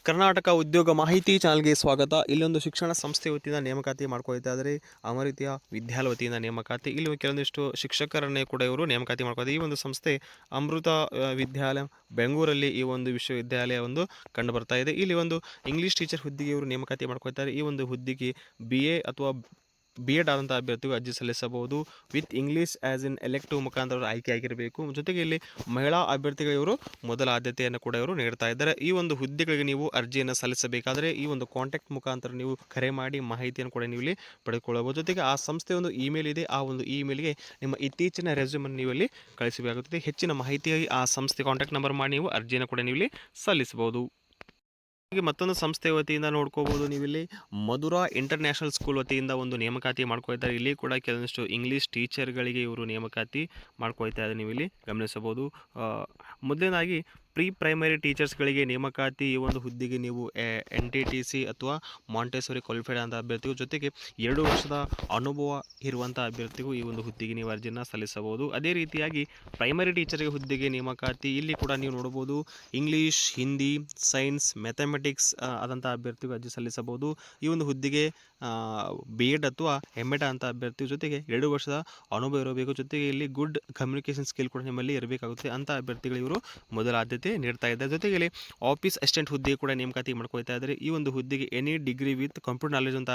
ಕರ್ನಾಟಕ ಉದ್ಯೋಗ ಮಾಹಿತಿ ಚಾನಲ್ಗೆ ಸ್ವಾಗತ. ಇಲ್ಲೊಂದು ಶಿಕ್ಷಣ ಸಂಸ್ಥೆ ವತಿಯಿಂದ ನೇಮಕಾತಿ ಮಾಡ್ಕೊಳ್ತಾ ಇದ್ದಾರೆ. ಅಮೃತಿಯ ವಿದ್ಯಾಲಯ ವತಿಯಿಂದ ನೇಮಕಾತಿ. ಇಲ್ಲಿ ಕೆಲವೊಂದಿಷ್ಟು ಶಿಕ್ಷಕರನ್ನೇ ಕೂಡ ಇವರು ನೇಮಕಾತಿ ಮಾಡ್ಕೊಳ್ತಾರೆ. ಈ ಒಂದು ಸಂಸ್ಥೆ ಅಮೃತ ವಿದ್ಯಾಲಯ ಬೆಂಗಳೂರಲ್ಲಿ ಈ ಒಂದು ವಿಶ್ವವಿದ್ಯಾಲಯ ಒಂದು ಕಂಡು ಬರ್ತಾ ಇದೆ. ಇಲ್ಲಿ ಒಂದು ಇಂಗ್ಲೀಷ್ ಟೀಚರ್ ಹುದ್ದೆಗೆ ಇವರು ನೇಮಕಾತಿ ಮಾಡ್ಕೊಳ್ತಾರೆ. ಈ ಒಂದು ಹುದ್ದೆಗೆ BA ಅಥವಾ B.Ed ಆದಂಥ ಅಭ್ಯರ್ಥಿಗಳು ಅರ್ಜಿ ಸಲ್ಲಿಸಬಹುದು. With English as in elective ಮುಖಾಂತರ ಆಯ್ಕೆ ಆಗಿರಬೇಕು. ಜೊತೆಗೆ ಇಲ್ಲಿ ಮಹಿಳಾ ಅಭ್ಯರ್ಥಿಗಳು ಇವರು ಮೊದಲ ಆದ್ಯತೆಯನ್ನು ಕೂಡ ಇವರು ನೀಡ್ತಾ ಇದ್ದಾರೆ. ಈ ಒಂದು ಹುದ್ದೆಗಳಿಗೆ ನೀವು ಅರ್ಜಿಯನ್ನು ಸಲ್ಲಿಸಬೇಕಾದರೆ ಈ ಒಂದು ಕಾಂಟ್ಯಾಕ್ಟ್ ಮುಖಾಂತರ ನೀವು ಕರೆ ಮಾಡಿ ಮಾಹಿತಿಯನ್ನು ಕೂಡ ನೀವು ಇಲ್ಲಿ ಪಡೆದುಕೊಳ್ಳಬಹುದು. ಜೊತೆಗೆ ಆ ಸಂಸ್ಥೆ ಒಂದು ಇಮೇಲ್ ಇದೆ. ಆ ಒಂದು ಇಮೇಲ್ಗೆ ನಿಮ್ಮ ಇತ್ತೀಚಿನ ರೆಸ್ಯೂಮನ್ನು ನೀವು ಇಲ್ಲಿ ಕಳಿಸಬೇಕಾಗುತ್ತದೆ. ಹೆಚ್ಚಿನ ಮಾಹಿತಿಯಾಗಿ ಆ ಸಂಸ್ಥೆ ಕಾಂಟ್ಯಾಕ್ಟ್ ನಂಬರ್ ಮಾಡಿ ನೀವು ಅರ್ಜಿಯನ್ನು ಕೂಡ ನೀವು ಇಲ್ಲಿ ಸಲ್ಲಿಸಬಹುದು. ಮತ್ತೊಂದು ಸಂಸ್ಥೆ ವತಿಯಿಂದ ನೋಡ್ಕೋಬಹುದು. ನೀವಿಲ್ಲಿ ಮಧುರಾ ಇಂಟರ್ನ್ಯಾಷನಲ್ ಸ್ಕೂಲ್ ವತಿಯಿಂದ ಒಂದು ನೇಮಕಾತಿ ಮಾಡ್ಕೊಳ್ತಾರೆ. ಇಲ್ಲಿ ಕೂಡ ಕೆಲವೊಂದಿಷ್ಟು ಇಂಗ್ಲೀಷ್ ಟೀಚರ್ಗಳಿಗೆ ಇವರು ನೇಮಕಾತಿ ಮಾಡ್ಕೊಳ್ತಾ ಇದ್ದಾರೆ. ನೀವು ಇಲ್ಲಿ ಗಮನಿಸಬಹುದು. ಮೊದಲನೇದಾಗಿ ಪ್ರೀ ಪ್ರೈಮರಿ ಟೀಚರ್ಸ್ಗಳಿಗೆ ನೇಮಕಾತಿ. ಈ ಒಂದು ಹುದ್ದೆಗೆ ನೀವು NTTC ಅಥವಾ ಮಾಂಟೆಸರಿ ಕ್ವಾಲಿಫೈಡ್ ಅಂತ ಅಭ್ಯರ್ಥಿಗಳು, ಜೊತೆಗೆ 2 ವರ್ಷದ ಅನುಭವ ಇರುವಂಥ ಅಭ್ಯರ್ಥಿಗೂ ಈ ಒಂದು ಹುದ್ದೆಗೆ ನೀವು ಅರ್ಜಿಯನ್ನು ಸಲ್ಲಿಸಬಹುದು. ಅದೇ ರೀತಿಯಾಗಿ ಪ್ರೈಮರಿ ಟೀಚರ್ಗೆ ಹುದ್ದೆಗೆ ನೇಮಕಾತಿ. ಇಲ್ಲಿ ಕೂಡ ನೀವು ನೋಡಬಹುದು ಇಂಗ್ಲೀಷ್, ಹಿಂದಿ, ಸೈನ್ಸ್, ಮ್ಯಾಥಮೆಟಿಕ್ಸ್ ಆದಂಥ ಅಭ್ಯರ್ಥಿಗೂ ಅರ್ಜಿ ಸಲ್ಲಿಸಬಹುದು. ಈ ಒಂದು ಹುದ್ದೆಗೆ B.Ed ಅಥವಾ M.Ed ಅಂತ ಅಭ್ಯರ್ಥಿ, ಜೊತೆಗೆ 2 ವರ್ಷದ ಅನುಭವ ಇರಬೇಕು. ಜೊತೆಗೆ ಇಲ್ಲಿ ಗುಡ್ ಕಮ್ಯುನಿಕೇಷನ್ ಸ್ಕಿಲ್ ಕೂಡ ನಿಮ್ಮಲ್ಲಿ ಇರಬೇಕಾಗುತ್ತೆ. ಅಂಥ ಅಭ್ಯರ್ಥಿಗಳು ಇವರು ಮೊದಲ ಆದ್ಯತೆ ನೀಡ್ತಾ ಇದ್ದಾರೆ. ಜೊತೆಗೆ ಇಲ್ಲಿ ಆಫೀಸ್ ಅಸಿಸ್ಟೆಂಟ್ ಹುದ್ದೆಗೆ ಕೂಡ ನೇಮಕಾತಿ ಮಾಡ್ಕೊಳ್ತಾ ಇದ್ದಾರೆ. ಈ ಒಂದು ಹುದ್ದೆಗೆ any degree with computer knowledge ಅಂತ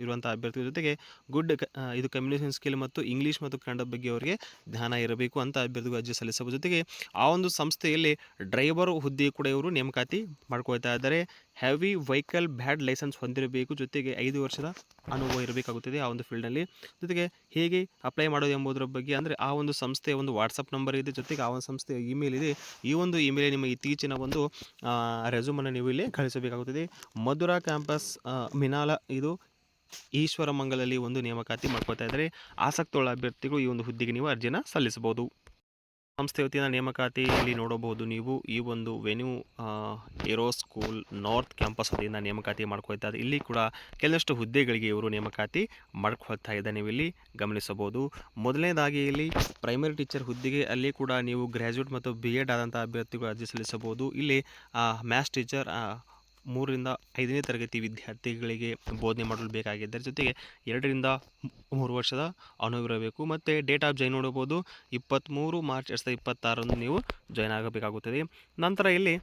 ಇರುವಂಥ ಅಭ್ಯರ್ಥಿಗಳ ಜೊತೆಗೆ ಗುಡ್ ಇದು ಕಮ್ಯುನಿಕೇಷನ್ ಸ್ಕಿಲ್ ಮತ್ತು ಇಂಗ್ಲೀಷ್ ಮತ್ತು ಕನ್ನಡ ಬಗ್ಗೆ ಅವರಿಗೆ ಜ್ಞಾನ ಇರಬೇಕು ಅಂತ ಅಭ್ಯರ್ಥಿಗಳು ಅರ್ಜಿ ಸಲ್ಲಿಸಬಹುದು. ಜೊತೆಗೆ ಆ ಒಂದು ಸಂಸ್ಥೆಯಲ್ಲಿ ಡ್ರೈವರ್ ಹುದ್ದೆ ಕೂಡ ಇವರು ನೇಮಕಾತಿ ಮಾಡ್ಕೊಳ್ತಾ ಇದ್ದಾರೆ. ಹೆವಿ ವೆಹಿಕಲ್ ಬ್ಯಾಡ್ ಲೈಸೆನ್ಸ್ ಹೊಂದಿರಬೇಕು. ಜೊತೆಗೆ 5 ವರ್ಷದ ಅನುಭವ ಇರಬೇಕಾಗುತ್ತದೆ ಆ ಒಂದು ಫೀಲ್ಡ್ನಲ್ಲಿ. ಜೊತೆಗೆ ಹೇಗೆ ಅಪ್ಲೈ ಮಾಡೋದು ಎಂಬುದರ ಬಗ್ಗೆ ಅಂದರೆ ಆ ಒಂದು ಸಂಸ್ಥೆಯ ಒಂದು ವಾಟ್ಸಪ್ ನಂಬರ್ ಇದೆ, ಜೊತೆಗೆ ಆ ಒಂದು ಸಂಸ್ಥೆಯ ಇಮೇಲ್ ಇದೆ. ಈ ಒಂದು ಇಮೇಲ್ ನಿಮ್ಮ ಇತ್ತೀಚಿನ ಒಂದು ರೆಸ್ಯೂಮನ್ನು ನೀವು ಇಲ್ಲಿ ಕಳಿಸಬೇಕಾಗುತ್ತದೆ. ಮಧುರಾ ಕ್ಯಾಂಪಸ್ ಮಿನಾಲ ಇದು ಈಶ್ವರಮಂಗಲಲ್ಲಿ ಒಂದು ನೇಮಕಾತಿ ಮಾಡ್ಕೊಳ್ತಾ ಇದ್ದಾರೆ. ಆಸಕ್ತಿಯುಳ್ಳ ಅಭ್ಯರ್ಥಿಗಳು ಈ ಒಂದು ಹುದ್ದೆಗೆ ನೀವು ಅರ್ಜಿನ ಸಲ್ಲಿಸಬಹುದು. ಸಂಸ್ಥೆ ವತಿಯಿಂದ ನೇಮಕಾತಿಯಲ್ಲಿ ನೋಡಬಹುದು ನೀವು ಈ ಒಂದು venue aero school north campus ವತಿಯಿಂದ ನೇಮಕಾತಿ ಮಾಡ್ಕೊಳ್ತಾ ಇದ್ದಾರೆ. ಇಲ್ಲಿ ಕೂಡ ಕೆಲವಷ್ಟು ಹುದ್ದೆಗಳಿಗೆ ಇವರು ನೇಮಕಾತಿ ಮಾಡ್ಕೊಳ್ತಾ ಇದ್ದಾರೆ. ನೀವು ಇಲ್ಲಿ ಗಮನಿಸಬಹುದು. ಮೊದಲನೇದಾಗಿ ಇಲ್ಲಿ ಪ್ರೈಮರಿ ಟೀಚರ್ ಹುದ್ದೆಗೆ ಅಲ್ಲಿ ಕೂಡ ನೀವು ಗ್ರ್ಯಾಜುಯೇಟ್ ಮತ್ತು B.Ed ಆದಂಥ ಅಭ್ಯರ್ಥಿಗಳು ಅರ್ಜಿ ಸಲ್ಲಿಸಬಹುದು. ಇಲ್ಲಿ ಮ್ಯಾಥ್ಸ್ ಟೀಚರ್ 3 ರಿಂದ 5ನೇ ತರಗತಿ ವಿದ್ಯಾರ್ಥಿಗಳಿಗೆ ಬೋಧನೆ ಮಾಡಲು ಬೇಕಾಗಿದ್ದಾರೆ. ಜೊತೆಗೆ 2 ರಿಂದ 3 ವರ್ಷದ ಅನುಭವ ಇರಬೇಕು. ಮತ್ತು ಡೇಟ್ ಆಫ್ ಜಾಯ್ನ್ ನೋಡಬಹುದು 23 ಮಾರ್ಚ್ 2026 ನೀವು ಜಾಯ್ನ್ ಆಗಬೇಕಾಗುತ್ತದೆ. ನಂತರ ಇಲ್ಲಿ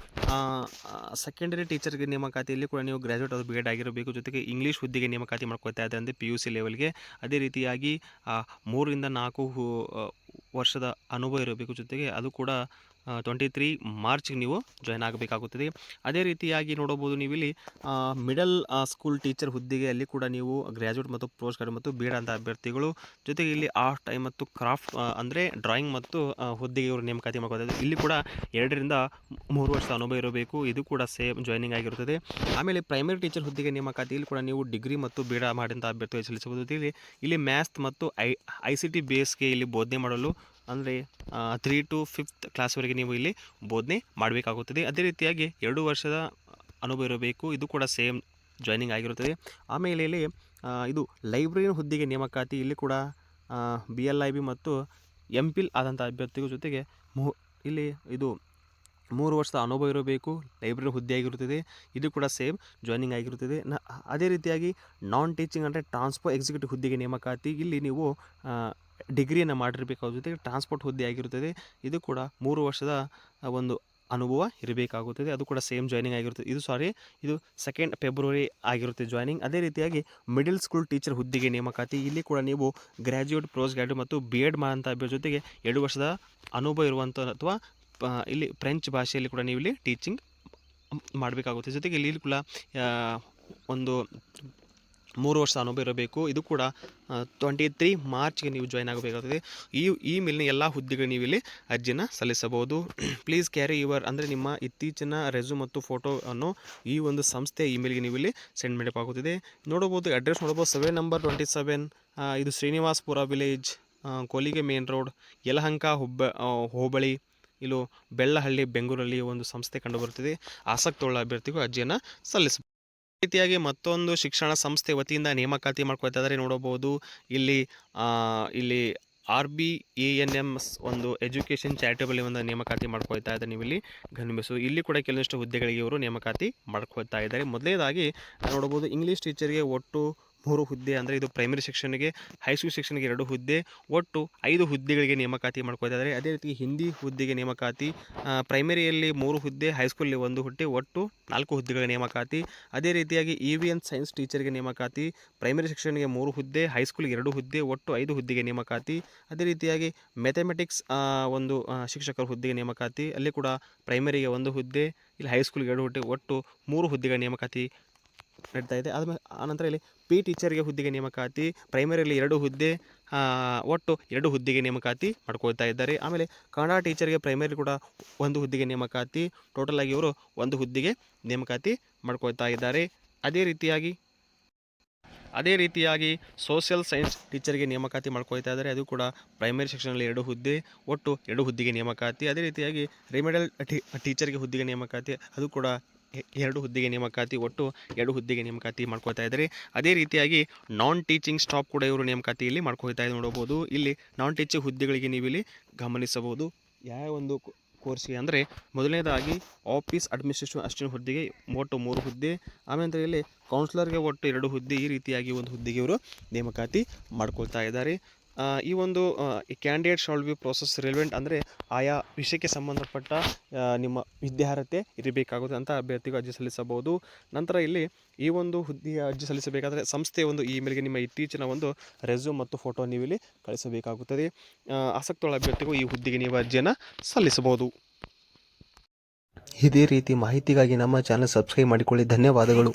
ಸೆಕೆಂಡರಿ ಟೀಚರ್ಗೆ ನೇಮಕಾತಿಯಲ್ಲಿ ಕೂಡ ನೀವು ಗ್ರ್ಯಾಜುಯೇಟ್ ಅಥವಾ B.Ed ಆಗಿರಬೇಕು. ಜೊತೆಗೆ ಇಂಗ್ಲೀಷ್ ಹುದ್ದೆಗೆ ನೇಮಕಾತಿ ಮಾಡ್ಕೊಳ್ತಾ ಇದ್ದಾರೆ ಅಂದರೆ PUC ಲೆವೆಲ್ಗೆ. ಅದೇ ರೀತಿಯಾಗಿ 3 ರಿಂದ 4 ವರ್ಷದ ಅನುಭವ ಇರಬೇಕು. ಜೊತೆಗೆ ಅದು ಕೂಡ 23 ಮಾರ್ಚ್ಗೆ ನೀವು ಜಾಯ್ನ್ ಆಗಬೇಕಾಗುತ್ತದೆ. ಅದೇ ರೀತಿಯಾಗಿ ನೋಡಬಹುದು ನೀವಿಲ್ಲಿ ಮಿಡಲ್ ಸ್ಕೂಲ್ ಟೀಚರ್ ಹುದ್ದೆಗೆ ಅಲ್ಲಿ ಕೂಡ ನೀವು ಗ್ರ್ಯಾಜುಯೇಟ್ ಮತ್ತು ಪೋಸ್ಟ್ ಗ್ರಾಜುಯೇಟ್ ಮತ್ತು B.Ed ಅಂತ ಅಭ್ಯರ್ಥಿಗಳು. ಜೊತೆಗೆ ಇಲ್ಲಿ ಆರ್ಟ್ ಟೈಮ್ ಮತ್ತು ಕ್ರಾಫ್ಟ್ ಅಂದರೆ ಡ್ರಾಯಿಂಗ್ ಮತ್ತು ಹುದ್ದೆಗೆ ಇವರು ನೇಮಕಾತಿ ಮಾಡ್ಕೊಳ್ತಾರೆ. ಇಲ್ಲಿ ಕೂಡ 2 ರಿಂದ 3 ವರ್ಷದ ಅನುಭವ ಇರಬೇಕು. ಇದು ಕೂಡ ಸೇಮ್ ಜಾಯ್ನಿಂಗ್ ಆಗಿರುತ್ತದೆ. ಆಮೇಲೆ ಪ್ರೈಮರಿ ಟೀಚರ್ ಹುದ್ದೆಗೆ ನೇಮಕಾತಿಯಲ್ಲಿ ಕೂಡ ನೀವು ಡಿಗ್ರಿ ಮತ್ತು B.Ed ಮಾಡಿದಂಥ ಅಭ್ಯರ್ಥಿಗಳು ಸಲ್ಲಿಸಬಹುದು. ಇಲ್ಲಿ ಮ್ಯಾಥ್ಸ್ ಮತ್ತು ICT ಬೇಸ್ಗೆ ಇಲ್ಲಿ ಬೋಧನೆ ಮಾಡಲು ಅಂದರೆ 3 to 5th ಕ್ಲಾಸ್ವರೆಗೆ ನೀವು ಇಲ್ಲಿ ಬೋಧನೆ ಮಾಡಬೇಕಾಗುತ್ತದೆ. ಅದೇ ರೀತಿಯಾಗಿ 2 ವರ್ಷದ ಅನುಭವ ಇರಬೇಕು. ಇದು ಕೂಡ ಸೇಮ್ ಜಾಯ್ನಿಂಗ್ ಆಗಿರುತ್ತದೆ. ಆಮೇಲೆ ಇಲ್ಲಿ ಇದು ಲೈಬ್ರರಿ ಹುದ್ದೆಗೆ ನೇಮಕಾತಿ. ಇಲ್ಲಿ ಕೂಡ BLIB ಮತ್ತು MPhil ಆದಂಥ ಅಭ್ಯರ್ಥಿಗಳ ಜೊತೆಗೆ ಇಲ್ಲಿ ಇದು 3 ವರ್ಷದ ಅನುಭವ ಇರಬೇಕು. ಲೈಬ್ರರಿ ಹುದ್ದೆ ಆಗಿರುತ್ತದೆ. ಇದು ಕೂಡ ಸೇಮ್ ಜಾಯ್ನಿಂಗ್ ಆಗಿರುತ್ತದೆ. ಅದೇ ರೀತಿಯಾಗಿ ನಾನ್ ಟೀಚಿಂಗ್ ಅಂದರೆ ಟ್ರಾನ್ಸ್ಫರ್ ಎಕ್ಸಿಕ್ಯೂಟಿವ್ ಹುದ್ದೆಗೆ ನೇಮಕಾತಿ. ಇಲ್ಲಿ ನೀವು ಡಿಗ್ರಿಯನ್ನು ಮಾಡಿರಬೇಕಾದ ಜೊತೆಗೆ ಟ್ರಾನ್ಸ್ಪೋರ್ಟ್ ಹುದ್ದೆ ಆಗಿರುತ್ತದೆ. ಇದು ಕೂಡ 3 ವರ್ಷದ ಒಂದು ಅನುಭವ ಇರಬೇಕಾಗುತ್ತದೆ. ಅದು ಕೂಡ ಸೇಮ್ ಜಾಯ್ನಿಂಗ್ ಆಗಿರುತ್ತದೆ. ಇದು 2 ಫೆಬ್ರವರಿ ಆಗಿರುತ್ತೆ ಜಾಯ್ನಿಂಗ್. ಅದೇ ರೀತಿಯಾಗಿ ಮಿಡಲ್ ಸ್ಕೂಲ್ ಟೀಚರ್ ಹುದ್ದೆಗೆ ನೇಮಕಾತಿ. ಇಲ್ಲಿ ಕೂಡ ನೀವು ಗ್ರ್ಯಾಜುಯೇಟ್, ಪೋಸ್ಟ್ ಗ್ರ್ಯಾಜುಯೇಟ್ ಮತ್ತು B.Ed ಮಾಡೋಂಥ ಅಭ್ಯರ್ಥಿ ಜೊತೆಗೆ 2 ವರ್ಷದ ಅನುಭವ ಇರುವಂಥ ಅಥವಾ ಇಲ್ಲಿ ಫ್ರೆಂಚ್ ಭಾಷೆಯಲ್ಲಿ ಕೂಡ ನೀವು ಇಲ್ಲಿ ಟೀಚಿಂಗ್ ಮಾಡಬೇಕಾಗುತ್ತೆ. ಜೊತೆಗೆ ಇಲ್ಲಿ ಕೂಡ ಒಂದು 3 ವರ್ಷದ ಅನುಭವ ಇರಬೇಕು. ಇದು ಕೂಡ 23 ಮಾರ್ಚ್ಗೆ ನೀವು ಜಾಯ್ನ್ ಆಗಬೇಕಾಗುತ್ತದೆ. ಈ ಮೇಲಿನ ಎಲ್ಲ ಹುದ್ದೆಗಳು ನೀವು ಇಲ್ಲಿ ಅರ್ಜಿನ ಸಲ್ಲಿಸಬಹುದು. ಪ್ಲೀಸ್ ಕ್ಯಾರಿ ಯುವರ್ ಅಂದರೆ ನಿಮ್ಮ ಇತ್ತೀಚಿನ ರೆಸ್ಯೂಮ್ ಮತ್ತು ಫೋಟೋವನ್ನು ಈ ಒಂದು ಸಂಸ್ಥೆಯ ಇಮೇಲ್ಗೆ ನೀವು ಇಲ್ಲಿ ಸೆಂಡ್ ಮಾಡಬೇಕಾಗುತ್ತದೆ. ನೋಡಬಹುದು ಅಡ್ರೆಸ್ ನೋಡಬಹುದು 7 ನಂಬರ್ 27 ಇದು Srinivasapura village, Kolige main road, Yelahanka hobli, ಇಲ್ಲೂ ಬೆಳ್ಳಹಳ್ಳಿ ಬೆಂಗಳೂರಲ್ಲಿ ಒಂದು ಸಂಸ್ಥೆ ಕಂಡುಬರುತ್ತದೆ. ಆಸಕ್ತಿಯುಳ್ಳ ಅಭ್ಯರ್ಥಿಗೂ ಅರ್ಜಿಯನ್ನು ಸಲ್ಲಿಸಬಹುದು. ರೀತಿಯಾಗಿ ಮತ್ತೊಂದು ಶಿಕ್ಷಣ ಸಂಸ್ಥೆ ವತಿಯಿಂದ ನೇಮಕಾತಿ ಮಾಡ್ಕೊಳ್ತಾ ಇದ್ದಾರೆ. ನೋಡಬಹುದು ಇಲ್ಲಿ RBENMS ಒಂದು ಎಜುಕೇಷನ್ ಚಾರಿಟಬಲ್ ಒಂದು ನೇಮಕಾತಿ ಮಾಡ್ಕೊಳ್ತಾ ಇದ್ದಾರೆ. ನೀವು ಇಲ್ಲಿ ಗಮನಿಸು, ಇಲ್ಲಿ ಕೂಡ ಕೆಲವೊಂದಿಷ್ಟು ಹುದ್ದೆಗಳಿಗೆ ಇವರು ನೇಮಕಾತಿ ಮಾಡ್ಕೊಳ್ತಾ ಇದ್ದಾರೆ. ಮೊದಲನೇದಾಗಿ ನೋಡಬಹುದು, ಇಂಗ್ಲೀಷ್ ಟೀಚರ್ಗೆ ಒಟ್ಟು 3 ಹುದ್ದೆ, ಅಂದರೆ ಇದು ಪ್ರೈಮರಿ ಸೆಕ್ಷನ್ಗೆ, ಹೈಸ್ಕೂಲ್ ಸೆಕ್ಷನ್ಗೆ 2 ಹುದ್ದೆ, ಒಟ್ಟು 5 ಹುದ್ದೆಗಳಿಗೆ ನೇಮಕಾತಿ ಮಾಡ್ಕೊಳ್ತಾ ಇದ್ದಾರೆ. ಅದೇ ರೀತಿ ಹಿಂದಿ ಹುದ್ದೆಗೆ ನೇಮಕಾತಿ, ಪ್ರೈಮರಿಯಲ್ಲಿ 3 ಹುದ್ದೆ, ಹೈಸ್ಕೂಲಲ್ಲಿ 1 ಹುದ್ದೆ, ಒಟ್ಟು 4 ಹುದ್ದೆಗಳ ನೇಮಕಾತಿ. ಅದೇ ರೀತಿಯಾಗಿ EVN ಸೈನ್ಸ್ ಟೀಚರ್ಗೆ ನೇಮಕಾತಿ, ಪ್ರೈಮರಿ ಸೆಕ್ಷನ್ಗೆ 3 ಹುದ್ದೆ, ಹೈಸ್ಕೂಲ್ಗೆ 2 ಹುದ್ದೆ, ಒಟ್ಟು 5 ಹುದ್ದೆಗೆ ನೇಮಕಾತಿ. ಅದೇ ರೀತಿಯಾಗಿ ಮ್ಯಾಥಮೆಟಿಕ್ಸ್ ಒಂದು ಶಿಕ್ಷಕರ ಹುದ್ದೆಗೆ ನೇಮಕಾತಿ, ಅಲ್ಲಿ ಕೂಡ ಪ್ರೈಮರಿಗೆ 1 ಹುದ್ದೆ, ಇಲ್ಲಿ ಹೈಸ್ಕೂಲ್ಗೆ 2 ಹುದ್ದೆ, ಒಟ್ಟು 3 ಹುದ್ದೆಗಳ ನೇಮಕಾತಿ ನಡೀತಾ ಇದೆ. ಆನಂತರ ಇಲ್ಲಿ ಟೀಚರ್ಗೆ ಹುದ್ದೆಗೆ ನೇಮಕಾತಿ, ಪ್ರೈಮರಿಯಲ್ಲಿ 2 ಹುದ್ದೆ, ಒಟ್ಟು 2 ಹುದ್ದೆಗೆ ನೇಮಕಾತಿ ಮಾಡ್ಕೊಳ್ತಾ ಇದ್ದಾರೆ. ಆಮೇಲೆ ಕನ್ನಡ ಟೀಚರ್ಗೆ ಪ್ರೈಮರಿ ಕೂಡ 1 ಹುದ್ದೆಗೆ ನೇಮಕಾತಿ, ಟೋಟಲ್ ಆಗಿ ಇವರು 1 ಹುದ್ದೆಗೆ ನೇಮಕಾತಿ ಮಾಡ್ಕೊಳ್ತಾ ಇದ್ದಾರೆ. ಅದೇ ರೀತಿಯಾಗಿ ಸೋಷಿಯಲ್ ಸೈನ್ಸ್ ಟೀಚರ್ಗೆ ನೇಮಕಾತಿ ಮಾಡ್ಕೊಳ್ತಾ ಇದ್ದಾರೆ. ಅದು ಕೂಡ ಪ್ರೈಮರಿ ಸೆಕ್ಷನಲ್ಲಿ 2 ಹುದ್ದೆ, ಒಟ್ಟು 2 ಹುದ್ದೆಗೆ ನೇಮಕಾತಿ. ಅದೇ ರೀತಿಯಾಗಿ ರೆಮಿಡಲ್ ಟೀಚರ್ಗೆ ಹುದ್ದೆಗೆ ನೇಮಕಾತಿ, ಅದು ಕೂಡ 2 ಹುದ್ದೆಗೆ ನೇಮಕಾತಿ, ಒಟ್ಟು 2 ಹುದ್ದೆಗೆ ನೇಮಕಾತಿ ಮಾಡ್ಕೊಳ್ತಾ ಇದ್ದಾರೆ. ಅದೇ ರೀತಿಯಾಗಿ ನಾನ್ ಟೀಚಿಂಗ್ ಸ್ಟಾಫ್ ಕೂಡ ಇವರು ನೇಮಕಾತಿಯಲ್ಲಿ ಮಾಡ್ಕೊಳ್ತಾ ಇದ್ದಾರೆ. ನೋಡಬಹುದು, ಇಲ್ಲಿ ನಾನ್ ಟೀಚಿಂಗ್ ಹುದ್ದೆಗಳಿಗೆ ನೀವು ಇಲ್ಲಿ ಗಮನಿಸಬಹುದು. ಯಾವ ಒಂದು ಕೋರ್ಸ್ಗೆ ಅಂದರೆ, ಮೊದಲನೇದಾಗಿ ಆಫೀಸ್ ಅಡ್ಮಿನಿಸ್ಟ್ರೇಷನ್ ಅಸಿಸ್ಟೆಂಟ್ ಹುದ್ದೆಗೆ ಒಟ್ಟು 3 ಹುದ್ದೆ, ಆಮೇಲೆ ಇಲ್ಲಿ ಕೌನ್ಸಿಲರ್ಗೆ ಒಟ್ಟು 2 ಹುದ್ದೆ, ಈ ರೀತಿಯಾಗಿ ಒಂದು ಹುದ್ದೆಗೆ ಇವರು ನೇಮಕಾತಿ ಮಾಡ್ಕೊಳ್ತಾ ಇದ್ದಾರೆ. ಈ ಒಂದು candidate shall be process relevant, ಅಂದರೆ ಆಯಾ ವಿಷಯಕ್ಕೆ ಸಂಬಂಧಪಟ್ಟ ನಿಮ್ಮ ವಿದ್ಯಾರ್ಹತೆ ಇರಬೇಕಾಗುತ್ತೆ ಅಂತ ಅಭ್ಯರ್ಥಿಗಳು ಅರ್ಜಿ ಸಲ್ಲಿಸಬಹುದು. ನಂತರ ಇಲ್ಲಿ ಈ ಒಂದು ಹುದ್ದೆಯ ಅರ್ಜಿ ಸಲ್ಲಿಸಬೇಕಾದರೆ ಸಂಸ್ಥೆಯ ಒಂದು ಇಮೇಲ್ಗೆ ನಿಮ್ಮ ಇತ್ತೀಚಿನ ಒಂದು ರೆಸ್ಯೂಮ್ ಮತ್ತು ಫೋಟೋ ನೀವು ಇಲ್ಲಿ ಕಳಿಸಬೇಕಾಗುತ್ತದೆ. ಆಸಕ್ತುಳ್ಳ ಅಭ್ಯರ್ಥಿಗಳು ಈ ಹುದ್ದೆಗೆ ನೀವು ಅರ್ಜಿಯನ್ನು ಸಲ್ಲಿಸಬಹುದು. ಇದೇ ರೀತಿ ಮಾಹಿತಿಗಾಗಿ ನಮ್ಮ ಚಾನಲ್ ಸಬ್ಸ್ಕ್ರೈಬ್ ಮಾಡಿಕೊಳ್ಳಿ. ಧನ್ಯವಾದಗಳು.